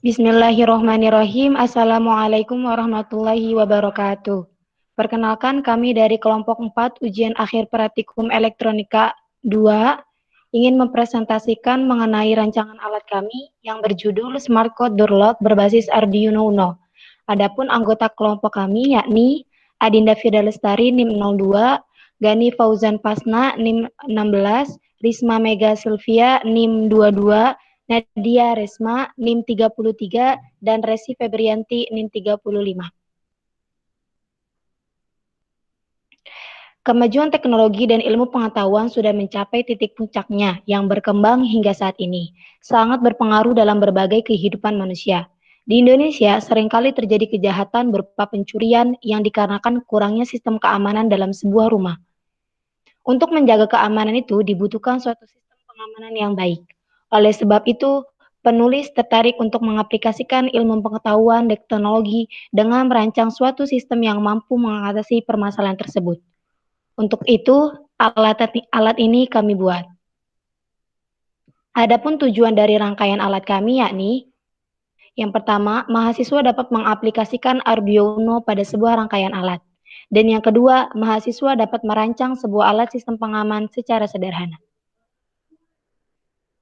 Bismillahirrohmanirrohim. Assalamualaikum warahmatullahi wabarakatuh. Perkenalkan, kami dari kelompok 4 ujian akhir praktikum elektronika 2 ingin mempresentasikan mengenai rancangan alat kami yang berjudul Smart Code Door Lock berbasis Arduino Uno. Adapun anggota kelompok kami yakni Adinda Firda Lestari NIM 02, Gani Fauzan Pasna NIM 16, Risma Mega Sylvia NIM 22, Nadia Resma NIM 33, dan Resi Febrianti NIM 35. Kemajuan teknologi dan ilmu pengetahuan sudah mencapai titik puncaknya yang berkembang hingga saat ini, sangat berpengaruh dalam berbagai kehidupan manusia. Di Indonesia, seringkali terjadi kejahatan berupa pencurian yang dikarenakan kurangnya sistem keamanan dalam sebuah rumah. Untuk menjaga keamanan itu dibutuhkan suatu sistem pengamanan yang baik. Oleh sebab itu, penulis tertarik untuk mengaplikasikan ilmu pengetahuan dan teknologi dengan merancang suatu sistem yang mampu mengatasi permasalahan tersebut. Untuk itu, alat ini kami buat. Adapun tujuan dari rangkaian alat kami yakni, yang pertama, mahasiswa dapat mengaplikasikan Arduino pada sebuah rangkaian alat. Dan yang kedua, mahasiswa dapat merancang sebuah alat sistem pengaman secara sederhana.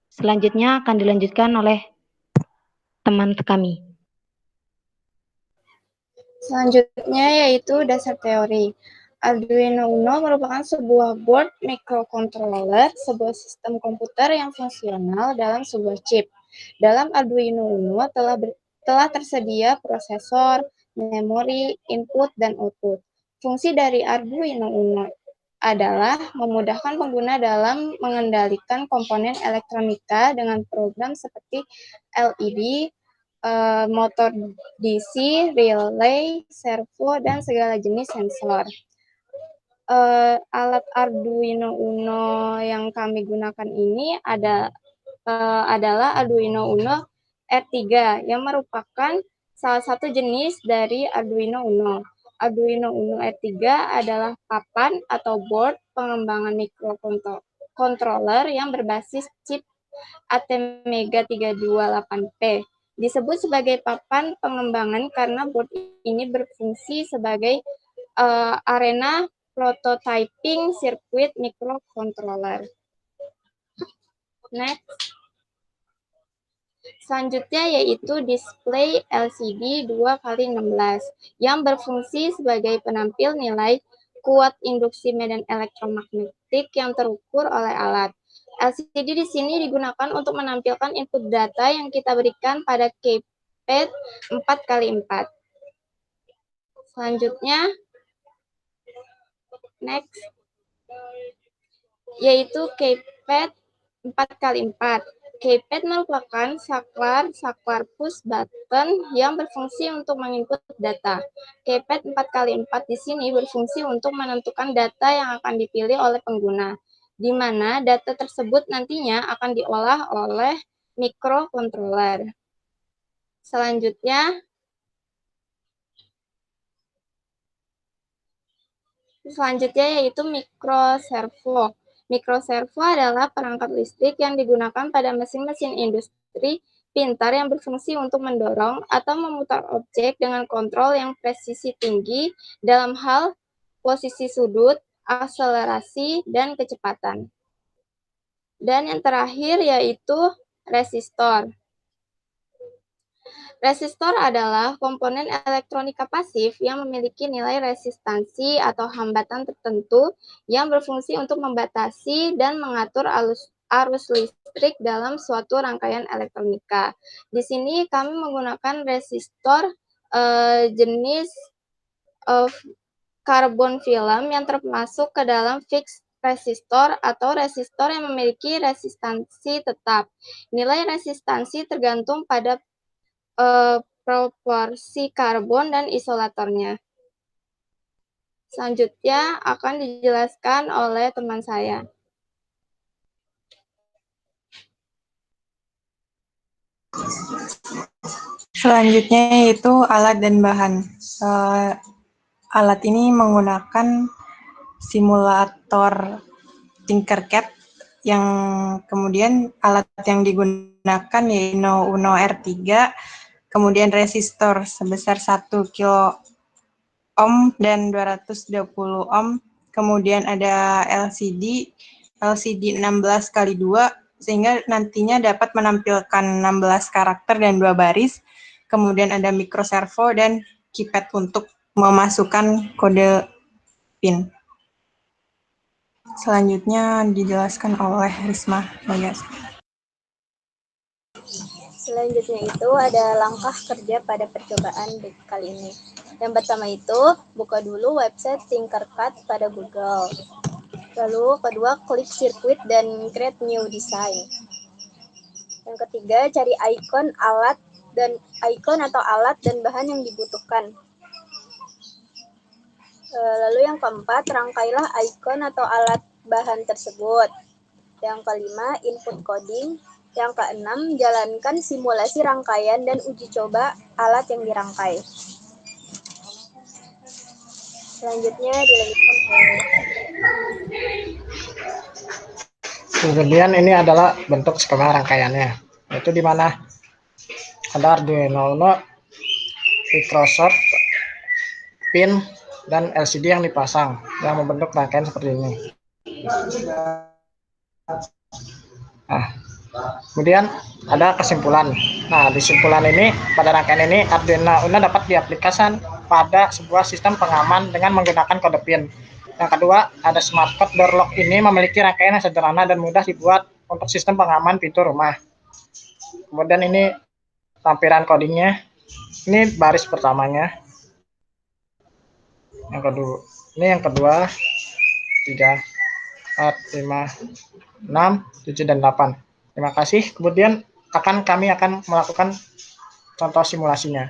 Selanjutnya akan dilanjutkan oleh teman kami. Selanjutnya yaitu dasar teori. Arduino Uno merupakan sebuah board microcontroller, sebuah sistem komputer yang fungsional dalam sebuah chip. Dalam Arduino Uno telah tersedia prosesor, memori, input, dan output. Fungsi dari Arduino Uno adalah memudahkan pengguna dalam mengendalikan komponen elektronika dengan program seperti LED, motor DC, relay, servo, dan segala jenis sensor. Alat Arduino Uno yang kami gunakan ini adalah Arduino Uno R3 yang merupakan salah satu jenis dari Arduino Uno. Arduino Uno R3 adalah papan atau board pengembangan microcontroller yang berbasis chip ATmega 328P. Disebut sebagai papan pengembangan karena board ini berfungsi sebagai arena prototyping sirkuit microcontroller. Next. Selanjutnya yaitu display LCD 2x16 yang berfungsi sebagai penampil nilai kuat induksi medan elektromagnetik yang terukur oleh alat. LCD di sini digunakan untuk menampilkan input data yang kita berikan pada keypad 4x4. Selanjutnya, next, yaitu keypad 4x4. Keypad merupakan saklar push button yang berfungsi untuk menginput data. Keypad 4x4 di sini berfungsi untuk menentukan data yang akan dipilih oleh pengguna, di mana data tersebut nantinya akan diolah oleh microcontroller. Selanjutnya yaitu microservo. Microservo adalah perangkat listrik yang digunakan pada mesin-mesin industri pintar yang berfungsi untuk mendorong atau memutar objek dengan kontrol yang presisi tinggi dalam hal posisi sudut, akselerasi, dan kecepatan. Dan yang terakhir yaitu resistor. Resistor adalah komponen elektronika pasif yang memiliki nilai resistansi atau hambatan tertentu yang berfungsi untuk membatasi dan mengatur arus listrik dalam suatu rangkaian elektronika. Di sini kami menggunakan resistor jenis karbon film yang termasuk ke dalam fixed resistor atau resistor yang memiliki resistansi tetap. Nilai resistansi tergantung pada proporsi karbon dan isolatornya. Selanjutnya akan dijelaskan oleh teman saya. Selanjutnya yaitu alat dan bahan. Alat ini menggunakan simulator Tinkercad yang kemudian alat yang digunakan yaitu Uno R3, kemudian resistor sebesar 1 kilo ohm dan 220 ohm, kemudian ada LCD 16x2 sehingga nantinya dapat menampilkan 16 karakter dan 2 baris, kemudian ada microservo dan keypad untuk memasukkan kode PIN. Selanjutnya dijelaskan oleh Risma Bagas. Selanjutnya itu ada langkah kerja pada percobaan kali ini. Yang pertama itu, buka dulu website Tinkercad pada Google. Lalu kedua, klik sirkuit dan create new design. Yang ketiga, cari ikon atau alat dan bahan yang dibutuhkan. Lalu yang keempat, rangkailah ikon atau alat bahan tersebut. Yang kelima, input coding. Yang keenam, jalankan simulasi rangkaian dan uji coba alat yang dirangkai. Selanjutnya dilanjutkan oleh. Kemudian ini adalah bentuk skema rangkaiannya, yaitu di mana ada Arduino Uno, Microsoft, pin, dan LCD yang dipasang yang membentuk rangkaian seperti ini. Nah, kemudian ada kesimpulan. Nah, di kesimpulan ini, pada rangkaian ini Arduino Uno dapat diaplikasikan pada sebuah sistem pengaman dengan menggunakan kode PIN. Yang kedua, ada smart code door lock ini memiliki rangkaian yang sederhana dan mudah dibuat untuk sistem pengaman pintu rumah. Kemudian ini tampilan codingnya. Ini baris pertamanya. Yang kedua, 3, 4, 5, 6, 7, dan 8. Terima kasih. Kemudian kami akan melakukan contoh simulasinya.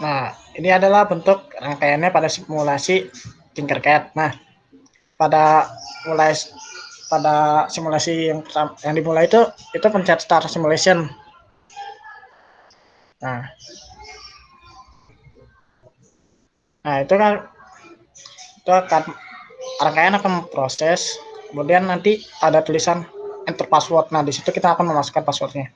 Nah, ini adalah bentuk rangkaiannya pada simulasi Tinkercad. Nah, pada simulasi yang dimulai itu pencet start simulation. Nah, itu akan rangkaian akan proses. Kemudian nanti ada tulisan enter password. Nah, di situ kita akan memasukkan passwordnya.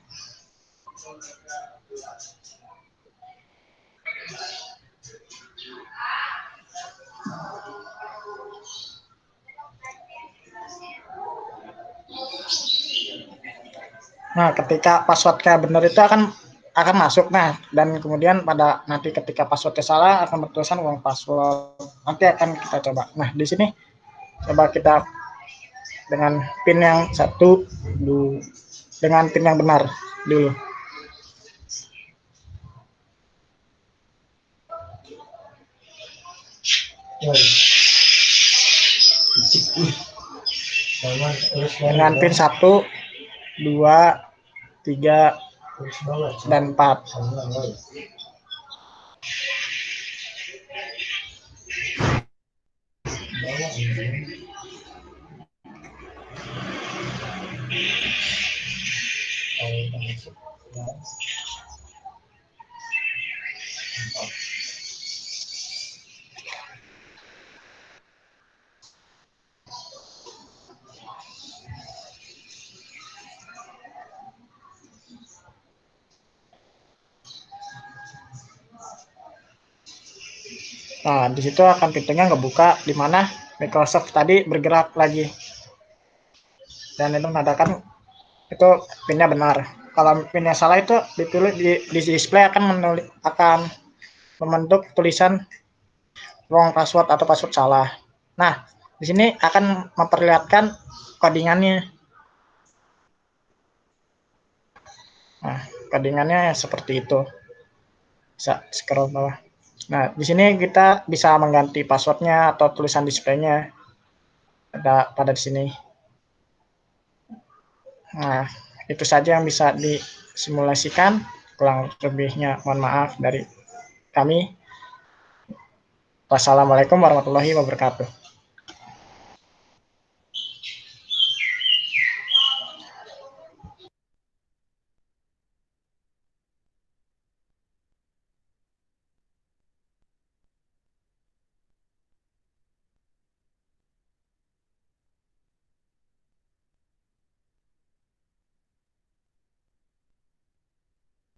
Nah, ketika passwordnya benar itu akan masuk. Nah, dan kemudian nanti ketika passwordnya salah akan bertulisan ulang password. Nanti akan kita coba. Nah, di sini coba kita dengan PIN yang dengan PIN yang benar dulu. Dengan PIN 1, 2, 3, dan 4. Nah, di situ akan pintunya ngebuka, di mana Microsoft tadi bergerak lagi. Dan itu menandakan itu pinnya benar. Kalau pinnya salah itu ditulis di display akan membentuk tulisan wrong password atau password salah. Nah, di sini akan memperlihatkan codingannya. Nah, codingannya seperti itu. Bisa scroll bawah. Nah, di sini kita bisa mengganti passwordnya atau tulisan displaynya. Ada pada di sini. Nah, itu saja yang bisa disimulasikan. Kurang lebihnya mohon maaf dari kami. Wassalamualaikum warahmatullahi wabarakatuh.